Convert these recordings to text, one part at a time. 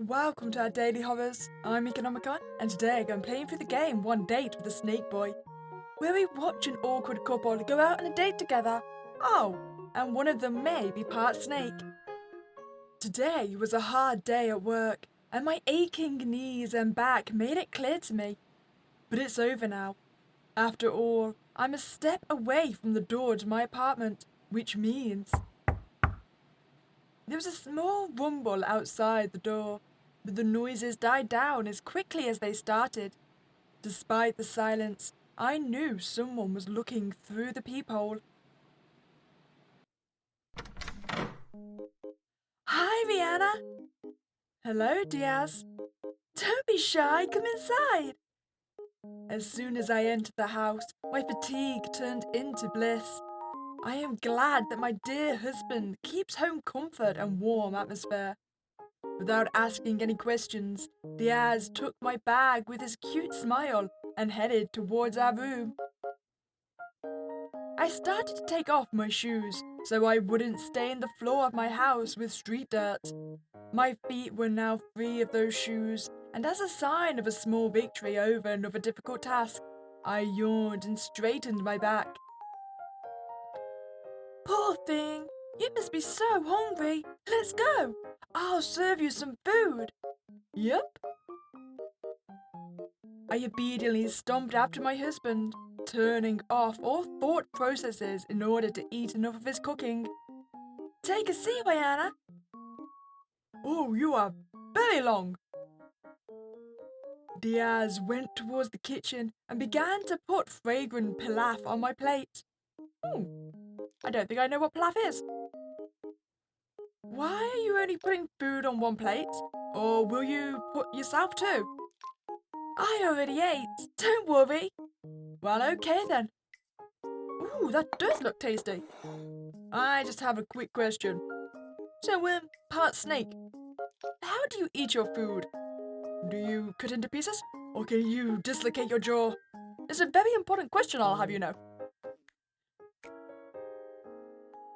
Welcome to our daily horrors. I'm Meeka Nomicon, and today I'm playing through the game One Date with a Snake Boy, where we watch an awkward couple go out on a date together. Oh, and one of them may be part snake. Today was a hard day at work, and my aching knees and back made it clear to me. But it's over now. After all, I'm a step away from the door to my apartment, which means there was a small rumble outside the door, but the noises died down as quickly as they started. Despite the silence, I knew someone was looking through the peephole. Hi, Rihanna. Hello, Diaz. Don't be shy, come inside. As soon as I entered the house, my fatigue turned into bliss. I am glad that my dear husband keeps home comfort and warm atmosphere. Without asking any questions, Diaz took my bag with his cute smile and headed towards our room. I started to take off my shoes so I wouldn't stain the floor of my house with street dirt. My feet were now free of those shoes, and as a sign of a small victory over another difficult task, I yawned and straightened my back. Poor thing, you must be so hungry. Let's go. I'll serve you some food. Yep. I obediently stomped after my husband, turning off all thought processes in order to eat enough of his cooking. Take a seat, Diana. Oh, you are very long. Diaz went towards the kitchen and began to put fragrant pilaf on my plate. I don't think I know what pilaf is. Why are you only putting food on one plate? Or will you put yourself too? I already ate, don't worry. Well, okay then. Ooh, that does look tasty. I just have a quick question. So, part snake, how do you eat your food? Do you cut into pieces? Or can you dislocate your jaw? It's a very important question, I'll have you know.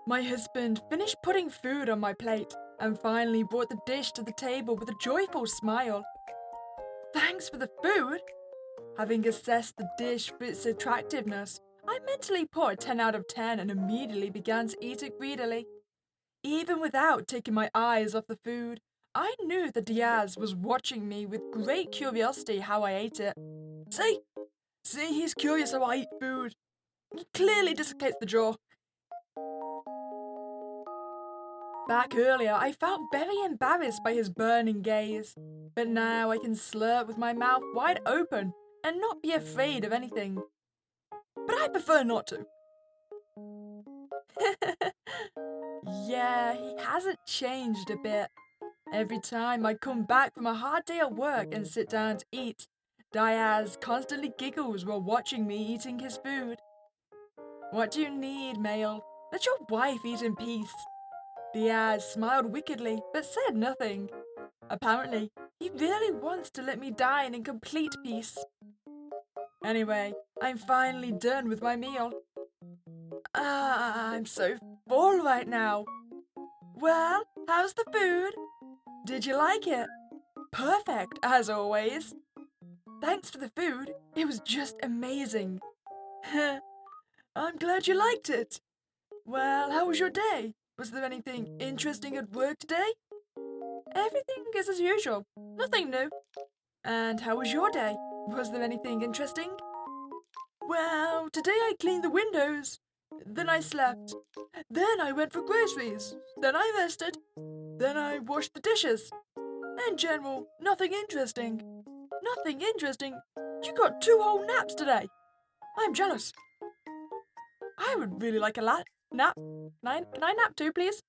My husband finished putting food on my plate and finally brought the dish to the table with a joyful smile. Thanks for the food! Having assessed the dish for its attractiveness, I mentally put a 10 out of 10 and immediately began to eat it greedily. Even without taking my eyes off the food, I knew that Diaz was watching me with great curiosity how I ate it. See? He's curious how I eat food. He clearly dislocates the jaw. Back earlier, I felt very embarrassed by his burning gaze, but now I can slurp with my mouth wide open and not be afraid of anything. But I prefer not to. Yeah, he hasn't changed a bit. Every time I come back from a hard day at work and sit down to eat, Diaz constantly giggles while watching me eating his food. What do you need, male? Let your wife eat in peace. Diaz smiled wickedly, but said nothing. Apparently, he really wants to let me dine in complete peace. Anyway, I'm finally done with my meal. I'm so full right now. Well, how's the food? Did you like it? Perfect, as always. Thanks for the food. It was just amazing. I'm glad you liked it. Well, how was your day? Was there anything interesting at work today? Everything is as usual. Nothing new. And how was your day? Was there anything interesting? Well, today I cleaned the windows. Then I slept. Then I went for groceries. Then I rested. Then I washed the dishes. In general, nothing interesting. Nothing interesting? You got 2 whole naps today. I'm jealous. I would really like a nap. Can I nap too, please?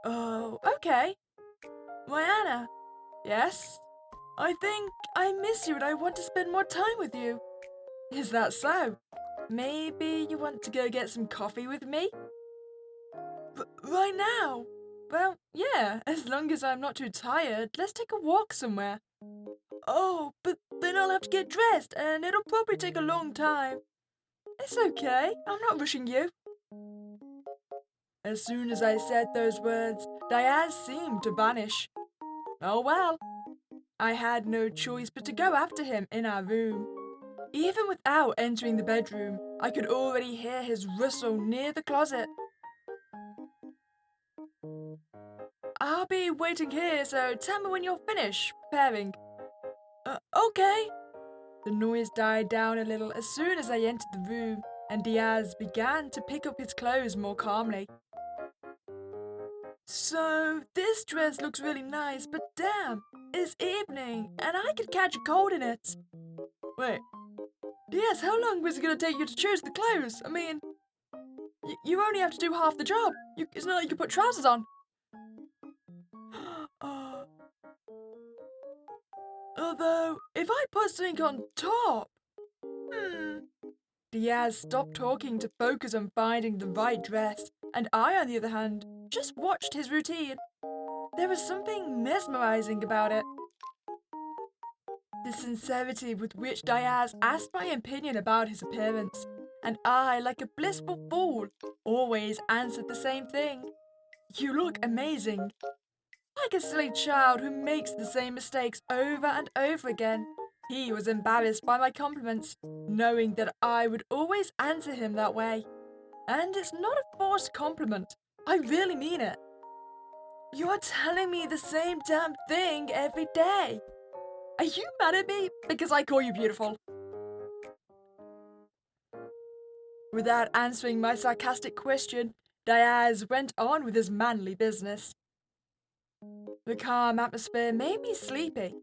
Oh, okay. Rihanna. Yes? I think I miss you and I want to spend more time with you. Is that so? Maybe you want to go get some coffee with me? Right now? Well, yeah, as long as I'm not too tired, let's take a walk somewhere. Oh, but then I'll have to get dressed and it'll probably take a long time. It's okay, I'm not rushing you. As soon as I said those words, Diaz seemed to vanish. Oh well, I had no choice but to go after him in our room. Even without entering the bedroom, I could already hear his rustle near the closet. I'll be waiting here, so tell me when you're finished preparing. Okay. The noise died down a little as soon as I entered the room, and Diaz began to pick up his clothes more calmly. So, this dress looks really nice, but damn, it's evening, and I could catch a cold in it. Wait, Diaz, how long was it gonna take you to choose the clothes? I mean, you only have to do half the job. It's not like you can put trousers on. uh, Although, if I put something on top, Diaz stopped talking to focus on finding the right dress, and I, on the other hand, just watched his routine. There was something mesmerizing about it. The sincerity with which Diaz asked my opinion about his appearance, and I, like a blissful fool, always answered the same thing. You look amazing. Like a silly child who makes the same mistakes over and over again. He was embarrassed by my compliments, knowing that I would always answer him that way. And it's not a forced compliment. I really mean it. You're telling me the same damn thing every day. Are you mad at me because I call you beautiful? Without answering my sarcastic question, Diaz went on with his manly business. The calm atmosphere made me sleepy.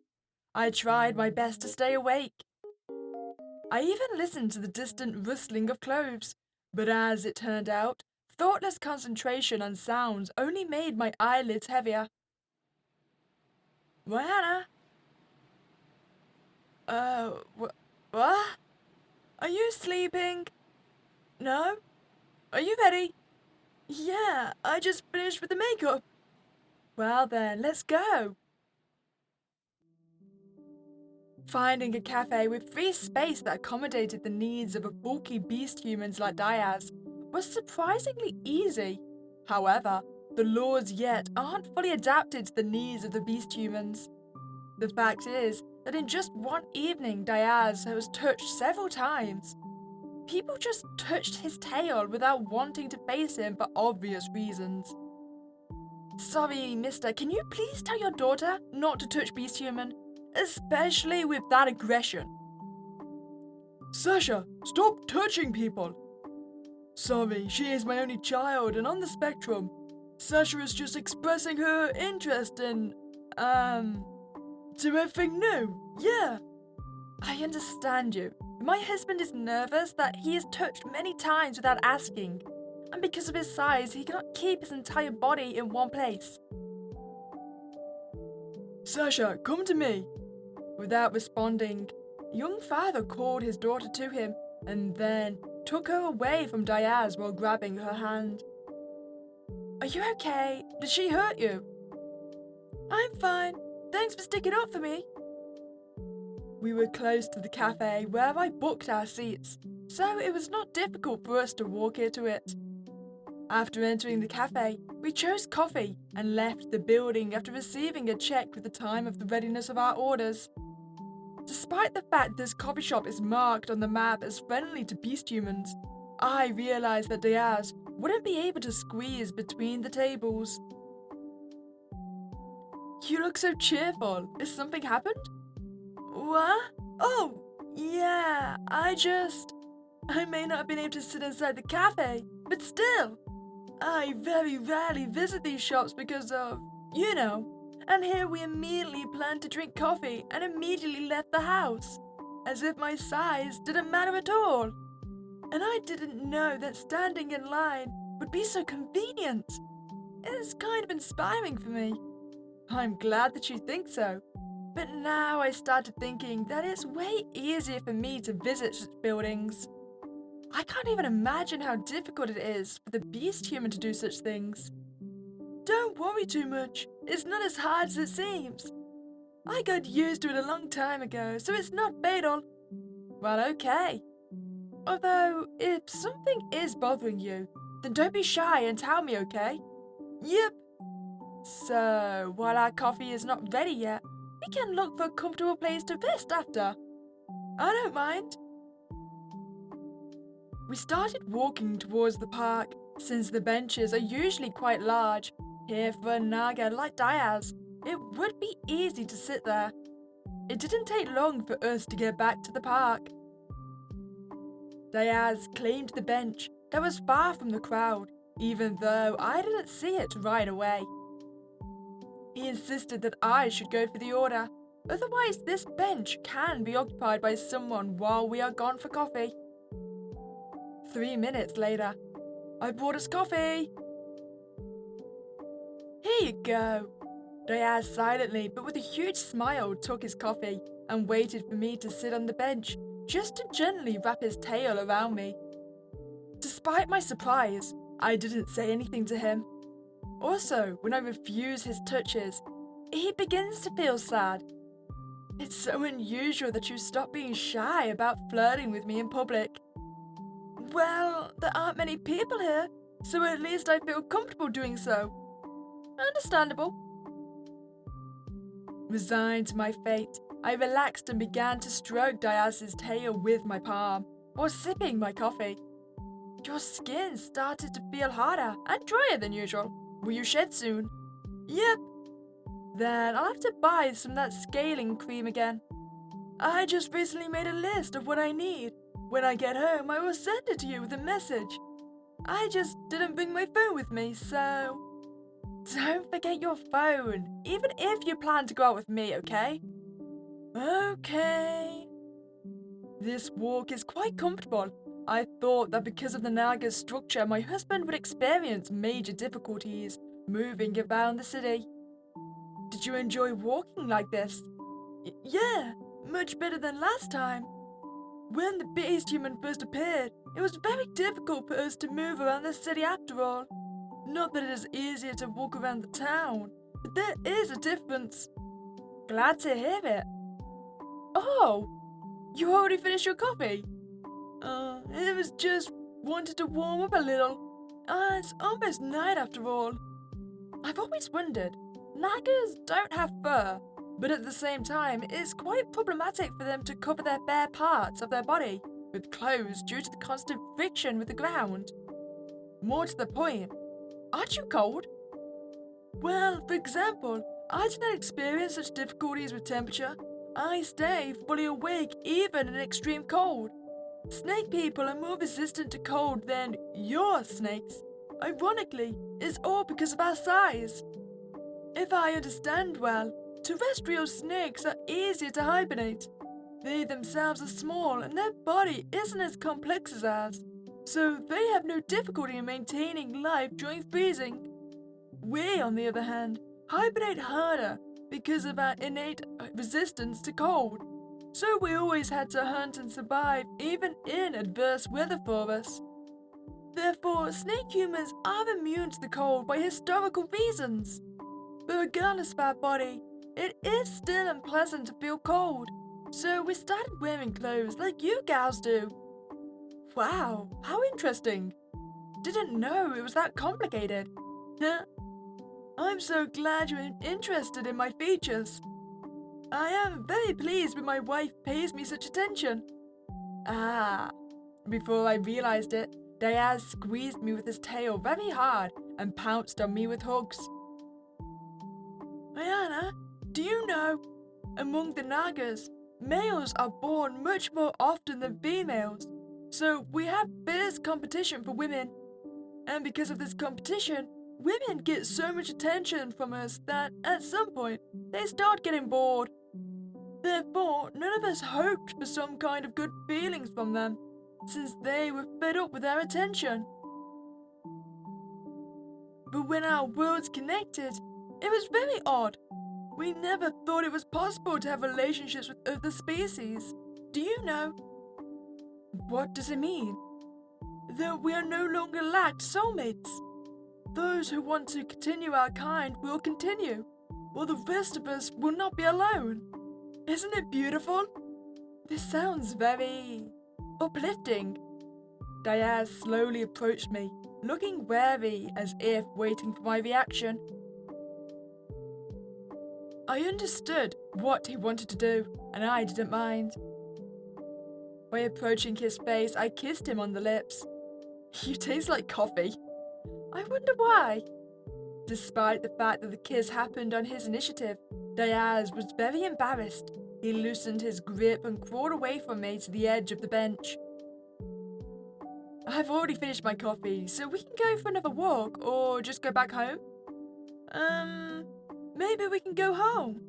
I tried my best to stay awake. I even listened to the distant rustling of cloves, but as it turned out, thoughtless concentration on sounds only made my eyelids heavier. Rihanna? What? Are you sleeping? No? Are you ready? Yeah, I just finished with the makeup. Well then, let's go. Finding a cafe with free space that accommodated the needs of a bulky beast humans like Diaz was surprisingly easy. However, the laws yet aren't fully adapted to the needs of the beast humans. The fact is that in just one evening, Diaz was touched several times. People just touched his tail without wanting to face him for obvious reasons. Sorry, mister, can you please tell your daughter not to touch Beast Human? Especially with that aggression. Sasha, stop touching people! Sorry, she is my only child and on the spectrum. Sasha is just expressing her interest in, everything new. Yeah. I understand you. My husband is nervous that he is touched many times without asking, and because of his size, he cannot keep his entire body in one place. Sasha, come to me. Without responding, young father called his daughter to him and then took her away from Diaz while grabbing her hand. Are you okay? Did she hurt you? I'm fine. Thanks for sticking up for me. We were close to the cafe where I booked our seats, so it was not difficult for us to walk into it. After entering the cafe, we chose coffee and left the building after receiving a check with the time of the readiness of our orders. Despite the fact this coffee shop is marked on the map as friendly to beast humans, I realized that Diaz wouldn't be able to squeeze between the tables. You look so cheerful. Has something happened? What? Oh, yeah, I may not have been able to sit inside the cafe, but still, I very rarely visit these shops because of, and here we immediately planned to drink coffee and immediately left the house, as if my size didn't matter at all. And I didn't know that standing in line would be so convenient. It's kind of inspiring for me. I'm glad that you think so. But now I started thinking that it's way easier for me to visit such buildings. I can't even imagine how difficult it is for the beast human to do such things. Don't worry too much. It's not as hard as it seems. I got used to it a long time ago, so it's not fatal. Well, okay. Although, if something is bothering you, Then don't be shy and tell me, okay? Yep. So, while our coffee is not ready yet, we can look for a comfortable place to rest after. I don't mind. We started walking towards the park, since the benches are usually quite large. Here for a Naga like Diaz, it would be easy to sit there. It didn't take long for us to get back to the park. Diaz claimed the bench that was far from the crowd, even though I didn't see it right away. He insisted that I should go for the order, otherwise this bench can be occupied by someone while we are gone for coffee. 3 minutes later, I brought us coffee. Here you go. Diaz silently but with a huge smile took his coffee and waited for me to sit on the bench just to gently wrap his tail around me. Despite my surprise, I didn't say anything to him. Also, when I refuse his touches, he begins to feel sad. It's so unusual that you stop being shy about flirting with me in public. Well, there aren't many people here, so at least I feel comfortable doing so. Understandable. Resigned to my fate, I relaxed and began to stroke Diaz's tail with my palm, while sipping my coffee. Your skin started to feel harder and drier than usual. Will you shed soon? Yep. Then I'll have to buy some of that scaling cream again. I just recently made a list of what I need. When I get home, I will send it to you with a message. I just didn't bring my phone with me, so... Don't forget your phone, even if you plan to go out with me, okay? Okay. This walk is quite comfortable. I thought that because of the Naga's structure, my husband would experience major difficulties moving around the city. Did you enjoy walking like this? Yeah, much better than last time. When the beast human first appeared, it was very difficult for us to move around the city after all. Not that it is easier to walk around the town, but there is a difference. Glad to hear it. Oh, you already finished your coffee? It was just wanted to warm up a little. It's almost night after all. I've always wondered, Nagas don't have fur, but at the same time, it's quite problematic for them to cover their bare parts of their body with clothes due to the constant friction with the ground. More to the point, aren't you cold? Well, for example, I did not experience such difficulties with temperature. I stay fully awake even in extreme cold. Snake people are more resistant to cold than your snakes. Ironically, it's all because of our size. If I understand well, terrestrial snakes are easier to hibernate. They themselves are small and their body isn't as complex as ours, so they have no difficulty in maintaining life during freezing. We, on the other hand, hibernate harder because of our innate resistance to cold. So we always had to hunt and survive even in adverse weather for us. Therefore, snake humans are immune to the cold by historical reasons. But regardless of our body, it is still unpleasant to feel cold. So we started wearing clothes like you gals do. Wow, how interesting. Didn't know it was that complicated. Huh? I'm so glad you're interested in my features. I am very pleased when my wife pays me such attention. Before I realized it, Diaz squeezed me with his tail very hard and pounced on me with hugs. Ayana, do you know, among the Nagas, males are born much more often than females, so we have fierce competition for women. And because of this competition, women get so much attention from us that, at some point, they start getting bored. Therefore, none of us hoped for some kind of good feelings from them, since they were fed up with our attention. But when our worlds connected, it was very odd. We never thought it was possible to have relationships with other species. Do you know? What does it mean? That we are no longer lacked soulmates. Those who want to continue our kind will continue, while the rest of us will not be alone. Isn't it beautiful? This sounds very uplifting. Diaz slowly approached me, looking wary as if waiting for my reaction. I understood what he wanted to do, and I didn't mind. By approaching his face, I kissed him on the lips. You taste like coffee. I wonder why. Despite the fact that the kiss happened on his initiative, Diaz was very embarrassed. He loosened his grip and crawled away from me to the edge of the bench. I've already finished my coffee, so we can go for another walk or just go back home? Maybe we can go home.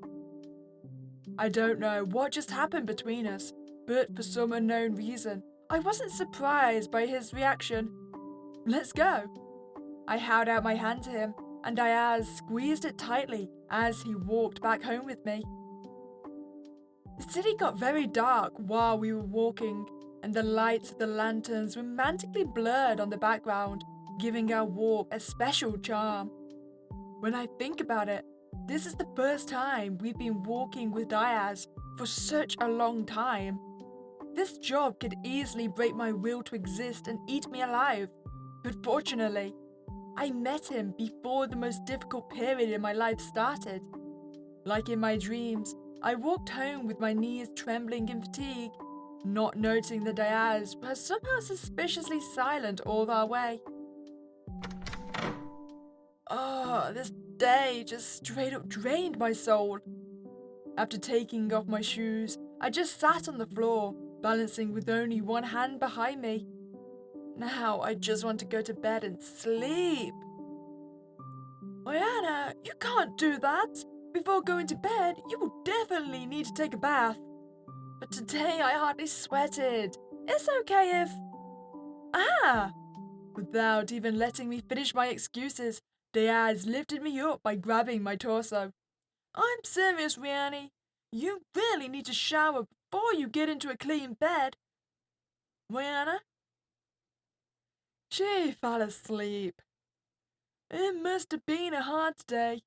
I don't know what just happened between us, but for some unknown reason, I wasn't surprised by his reaction. Let's go. I held out my hand to him, and Diaz squeezed it tightly as he walked back home with me. The city got very dark while we were walking, and the lights of the lanterns romantically blurred on the background, giving our walk a special charm. When I think about it, this is the first time we've been walking with Diaz for such a long time. This job could easily break my will to exist and eat me alive, but fortunately, I met him before the most difficult period in my life started. Like in my dreams, I walked home with my knees trembling in fatigue, not noting that Diaz was somehow suspiciously silent all our way. Oh, this day just straight up drained my soul. After taking off my shoes, I just sat on the floor, balancing with only one hand behind me. Now I just want to go to bed and sleep. Diana, you can't do that. Before going to bed, you will definitely need to take a bath. But today I hardly sweated. It's okay if... Without even letting me finish my excuses, Diaz lifted me up by grabbing my torso. I'm serious, Rihanna. You really need to shower before you get into a clean bed. Rihanna? She fell asleep. It must have been a hard day.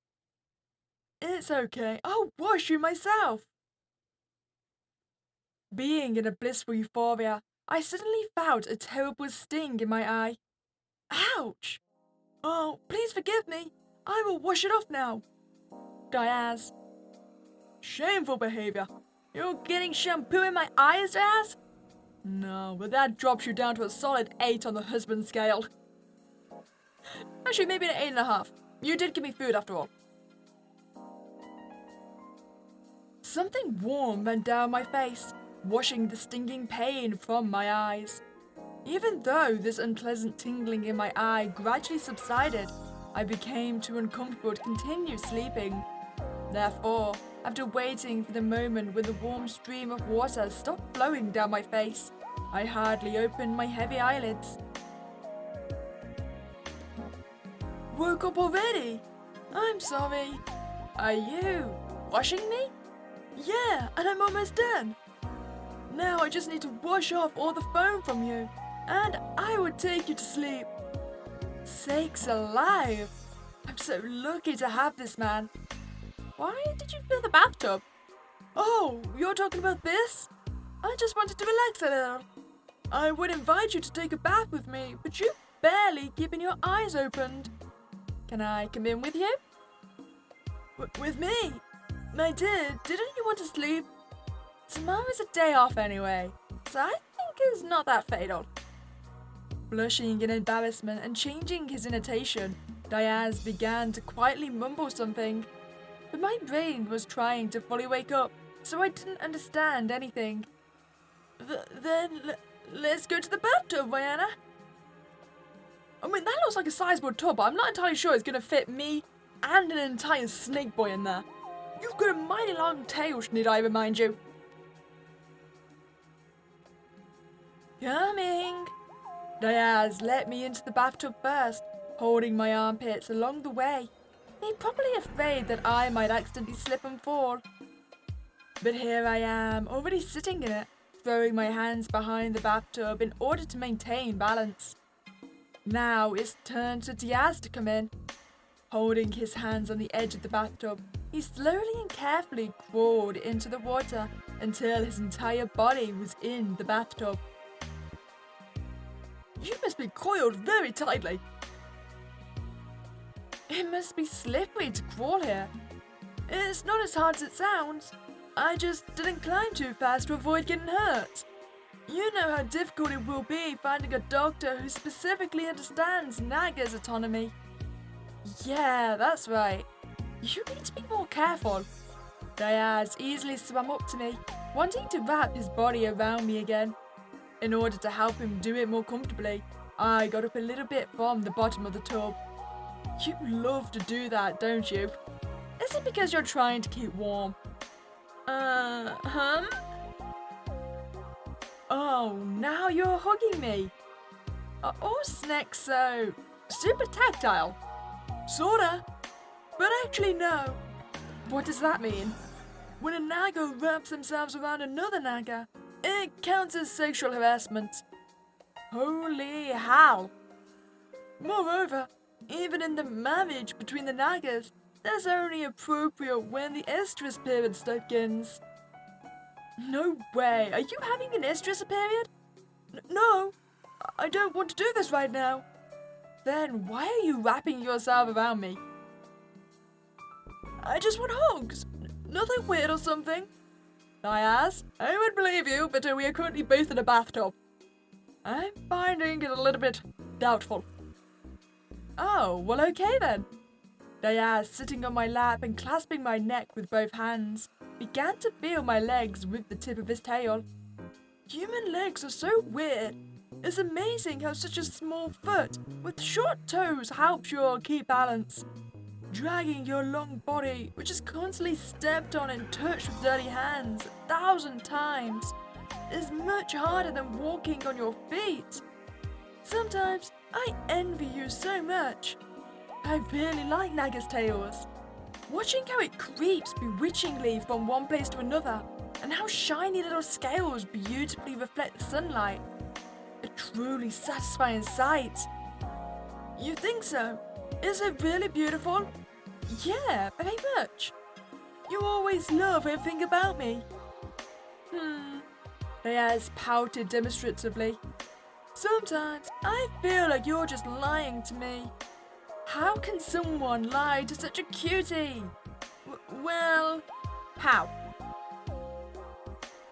It's okay, I'll wash you myself. Being in a blissful euphoria, I suddenly felt a terrible sting in my eye. Ouch! Oh, please forgive me. I will wash it off now. Diaz. Shameful behavior. You're getting shampoo in my eyes, Diaz? No, but that drops you down to a solid 8 on the husband scale. Actually, maybe an 8.5. You did give me food after all. Something warm ran down my face, washing the stinging pain from my eyes. Even though this unpleasant tingling in my eye gradually subsided, I became too uncomfortable to continue sleeping. Therefore, after waiting for the moment when the warm stream of water stopped flowing down my face, I hardly opened my heavy eyelids. Woke up already? I'm sorry. Are you washing me? Yeah, and I'm almost done. Now I just need to wash off all the foam from you, and I would take you to sleep. Sakes alive! I'm so lucky to have this man. Why did you fill the bathtub? Oh, you're talking about this? I just wanted to relax a little. I would invite you to take a bath with me, but you barely keeping your eyes opened. Can I come in with you? With me? I did. Didn't you want to sleep? Tomorrow's a day off anyway, so I think it's not that fatal. Blushing in embarrassment and changing his intonation, Diaz began to quietly mumble something. But my brain was trying to fully wake up, so I didn't understand anything. Then let's go to the bathtub, Diana. I mean, that looks like a sizable tub, but I'm not entirely sure it's going to fit me and an entire snake boy in there. You've got a mighty long tail, need I remind you? Coming. Diaz let me into the bathtub first, holding my armpits along the way. He's probably afraid that I might accidentally slip and fall. But here I am, already sitting in it, throwing my hands behind the bathtub in order to maintain balance. Now it's turned to Diaz to come in. Holding his hands on the edge of the bathtub, he slowly and carefully crawled into the water until his entire body was in the bathtub. You must be coiled very tightly. It must be slippery to crawl here. It's not as hard as it sounds. I just didn't climb too fast to avoid getting hurt. You know how difficult it will be finding a doctor who specifically understands Naga's autonomy. Yeah, that's right. You need to be more careful. Diaz easily swam up to me, wanting to wrap his body around me again. In order to help him do it more comfortably, I got up a little bit from the bottom of the tub. You love to do that, don't you? Is it because you're trying to keep warm? Oh, now you're hugging me. Are all snakes so super tactile? Sorta. But actually no. What does that mean? When a Naga wraps themselves around another Naga, it counts as sexual harassment. Holy hell. Moreover, even in the marriage between the Nagas, that's only appropriate when the estrus period begins. No way, are you having an estrus period? No, I don't want to do this right now. Then why are you wrapping yourself around me? I just want hugs. Nothing weird or something. Diaz, I would believe you, but we are currently both in a bathtub. I'm finding it a little bit doubtful. Oh, well okay then. Diaz, sitting on my lap and clasping my neck with both hands, began to feel my legs with the tip of his tail. Human legs are so weird. It's amazing how such a small foot with short toes helps you keep balance. Dragging your long body, which is constantly stepped on and touched with dirty hands 1,000 times, is much harder than walking on your feet. Sometimes I envy you so much. I really like Naga's tails. Watching how it creeps bewitchingly from one place to another, and how shiny little scales beautifully reflect the sunlight. A truly satisfying sight. You think so? Is it really beautiful? Yeah, very much. You always love everything about me. Diaz pouted demonstratively. Sometimes I feel like you're just lying to me. How can someone lie to such a cutie? Well, how?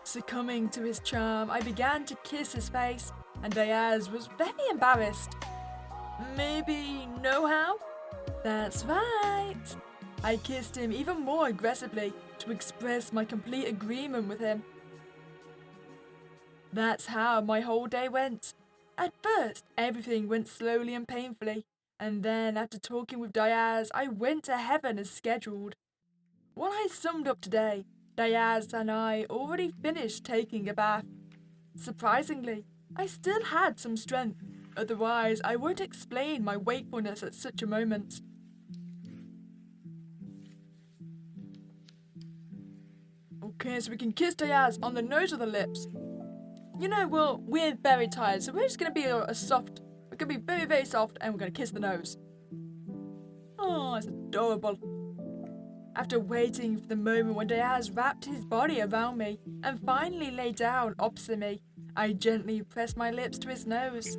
Succumbing to his charm, I began to kiss his face, and Diaz was very embarrassed. Maybe know how? That's right. I kissed him even more aggressively to express my complete agreement with him. That's how my whole day went. At first, everything went slowly and painfully, and then after talking with Diaz, I went to heaven as scheduled. While I summed up today, Diaz and I already finished taking a bath. Surprisingly, I still had some strength, otherwise I won't explain my wakefulness at such a moment. Okay, so we can kiss Diaz on the nose or the lips. You know, well, we're very tired, so we're just going to be a soft, we're going to be very, very soft, and we're going to kiss the nose. Oh, it's adorable. After waiting for the moment when Diaz wrapped his body around me and finally lay down opposite me, I gently pressed my lips to his nose.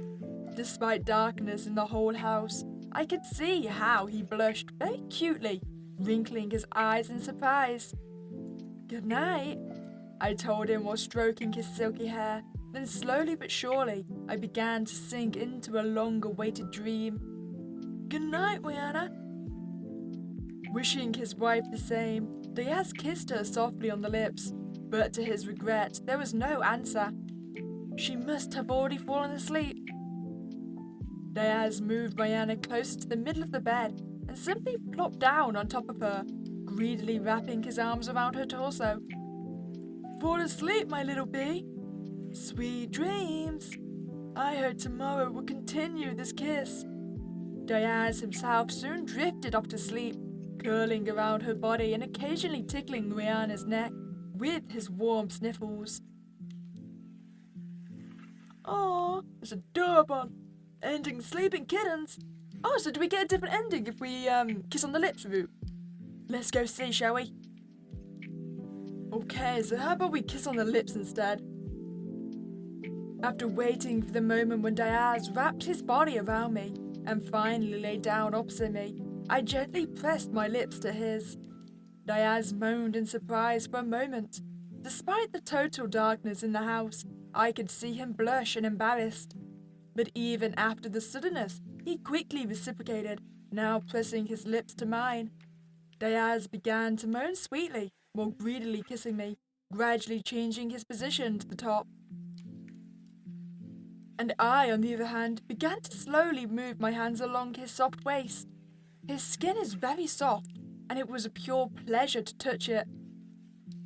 Despite darkness in the whole house, I could see how he blushed very cutely, wrinkling his eyes in surprise. Good night, I told him while stroking his silky hair. Then slowly but surely, I began to sink into a long-awaited dream. Good night, Rihanna. Wishing his wife the same, Diaz kissed her softly on the lips, but to his regret, there was no answer. She must have already fallen asleep. Diaz moved Rihanna closer to the middle of the bed and simply plopped down on top of her, greedily wrapping his arms around her torso. Fall asleep, my little bee. Sweet dreams. I heard tomorrow will continue this kiss. Diaz himself soon drifted off to sleep, curling around her body and occasionally tickling Rihanna's neck with his warm sniffles. Oh, it's adorable. Ending sleeping kittens. Oh, so do we get a different ending if we kiss on the lips route? Let's go see, shall we? Okay, so how about we kiss on the lips instead? After waiting for the moment when Diaz wrapped his body around me and finally lay down opposite me, I gently pressed my lips to his. Diaz moaned in surprise for a moment. Despite the total darkness in the house, I could see him blush and embarrassed. But even after the suddenness, he quickly reciprocated, now pressing his lips to mine. Diaz began to moan sweetly, while greedily kissing me, gradually changing his position to the top. And I, on the other hand, began to slowly move my hands along his soft waist. His skin is very soft, and it was a pure pleasure to touch it.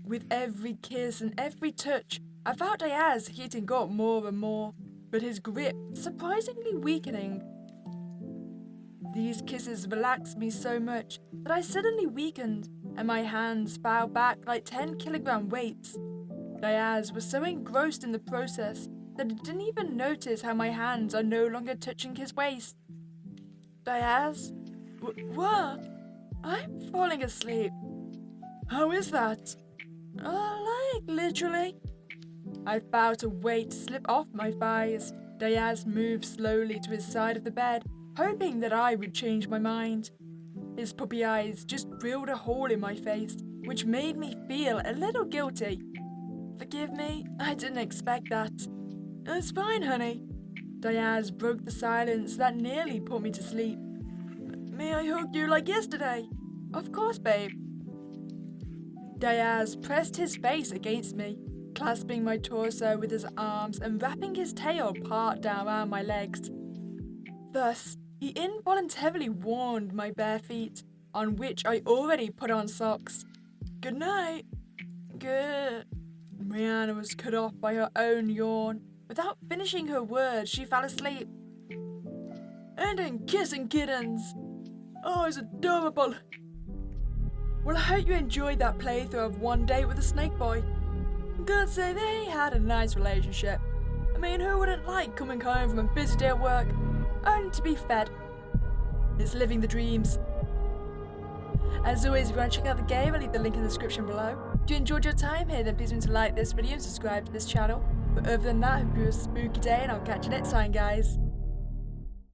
With every kiss and every touch, I felt Diaz heating up more and more, but his grip surprisingly weakening. These kisses relaxed me so much that I suddenly weakened, and my hands fell back like 10-kilogram weights. Diaz was so engrossed in the process that I didn't even notice how my hands are no longer touching his waist. Diaz? What? I'm falling asleep. How is that? Like literally. I felt a weight slip off my thighs. Diaz moved slowly to his side of the bed, hoping that I would change my mind. His puppy eyes just drilled a hole in my face, which made me feel a little guilty. Forgive me, I didn't expect that. It's fine, honey. Diaz broke the silence that nearly put me to sleep. May I hug you like yesterday? Of course, babe. Diaz pressed his face against me, clasping my torso with his arms and wrapping his tail part down around my legs. Thus, he involuntarily warmed my bare feet, on which I already put on socks. Good night. Good. Brianna was cut off by her own yawn. Without finishing her words, she fell asleep. Ending kissing kittens. Oh, it's adorable. Well, I hope you enjoyed that playthrough of One Date with a Snake Boy. I'm gonna say they had a nice relationship. I mean, who wouldn't like coming home from a busy day at work, only to be fed? It's living the dreams. As always, if you want to check out the game, I'll leave the link in the description below. If you enjoyed your time here, then please remember to like this video and subscribe to this channel. But other than that, I hope you have a spooky day, and I'll catch you next time, guys.